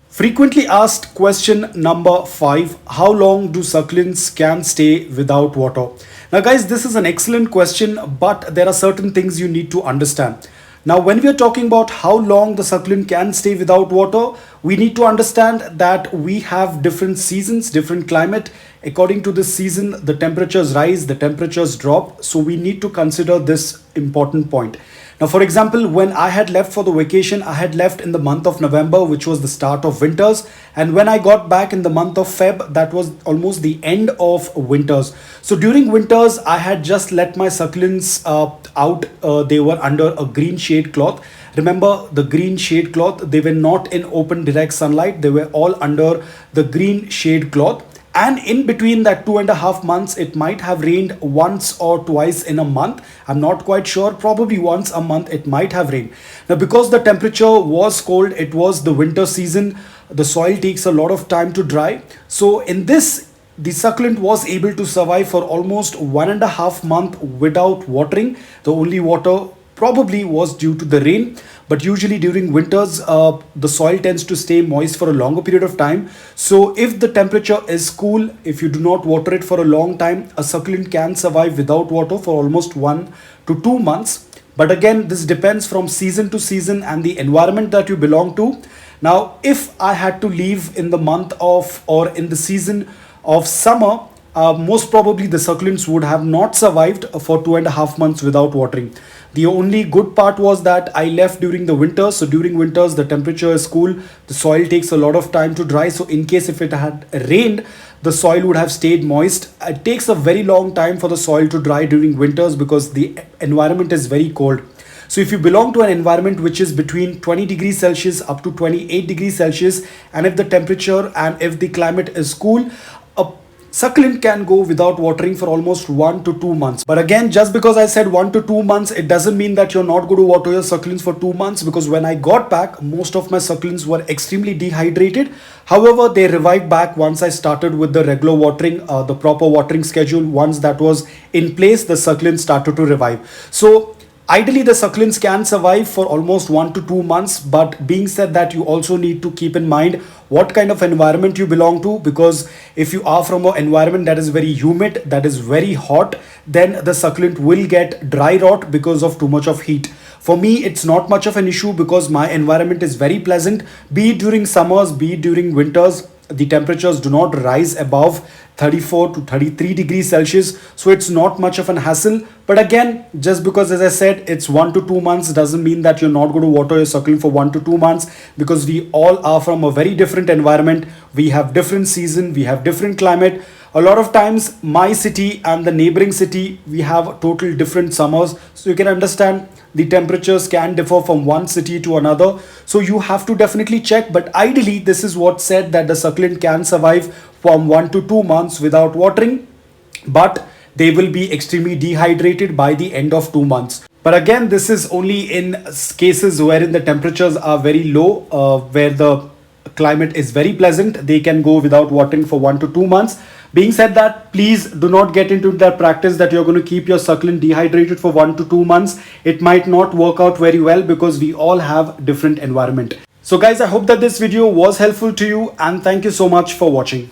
Frequently asked question number 5. How long do succulents can stay without water? Now guys, this is an excellent question, but there are certain things you need to understand. Now when we are talking about how long the succulent can stay without water, we need to understand that we have different seasons, different climate. According to this season, the temperatures rise, the temperatures drop. So we need to consider this important point. Now, for example, when I had left for the vacation, I had left in the month of November, which was the start of winters. And when I got back in the month of Feb, that was almost the end of winters. So during winters, I had just let my succulents out. They were under a green shade cloth. Remember the green shade cloth, they were not in open direct sunlight. They were all under the green shade cloth. And in between that 2.5 months, it might have rained once or twice in a month. I'm not quite sure. Probably once a month it might have rained. Now, because the temperature was cold, it was the winter season. The soil takes a lot of time to dry. So in this, the succulent was able to survive for almost 1.5 months without watering. The only water probably was due to the rain, but usually during winters the soil tends to stay moist for a longer period of time. So if the temperature is cool, if you do not water it for a long time, a succulent can survive without water for almost 1 to 2 months. But again, this depends from season to season and the environment that you belong to. Now if I had to leave in the month of or in the season of summer, most probably the succulents would have not survived for 2.5 months without watering. The only good part was that I left during the winters. So during winters, the temperature is cool. The soil takes a lot of time to dry. So in case if it had rained, the soil would have stayed moist. It takes a very long time for the soil to dry during winters because the environment is very cold. So if you belong to an environment which is between 20 degrees Celsius up to 28 degrees Celsius, and if the temperature and if the climate is cool, a succulent can go without watering for almost 1 to 2 months. But again, just because I said 1 to 2 months, it doesn't mean that you're not going to water your succulents for 2 months, because when I got back, most of my succulents were extremely dehydrated. However, they revived back once I started with the regular watering, the proper watering schedule. Once that was in place, the succulents started to revive. So ideally, the succulents can survive for almost 1 to 2 months. But being said that, you also need to keep in mind what kind of environment you belong to, because if you are from an environment that is very humid, that is very hot, then the succulent will get dry rot because of too much of heat. For me, it's not much of an issue because my environment is very pleasant, be it during summers, be it during winters. The temperatures do not rise above 34 to 33 degrees Celsius. So it's not much of an hassle. But again, just because, as I said, it's 1 to 2 months doesn't mean that you're not going to water your succulent for 1 to 2 months, because we all are from a very different environment. We have different season, we have different climate. A lot of times my city and the neighboring city, we have total different summers. So you can understand the temperatures can differ from one city to another. So you have to definitely check. But ideally, this is what said that the succulent can survive from 1 to 2 months without watering, but they will be extremely dehydrated by the end of 2 months. But again, this is only in cases wherein the temperatures are very low, where the climate is very pleasant. They can go without watering for 1 to 2 months. Being said that, please do not get into that practice that you're going to keep your succulent dehydrated for 1 to 2 months. It might not work out very well because we all have different environment. So guys, I hope that this video was helpful to you, and thank you so much for watching.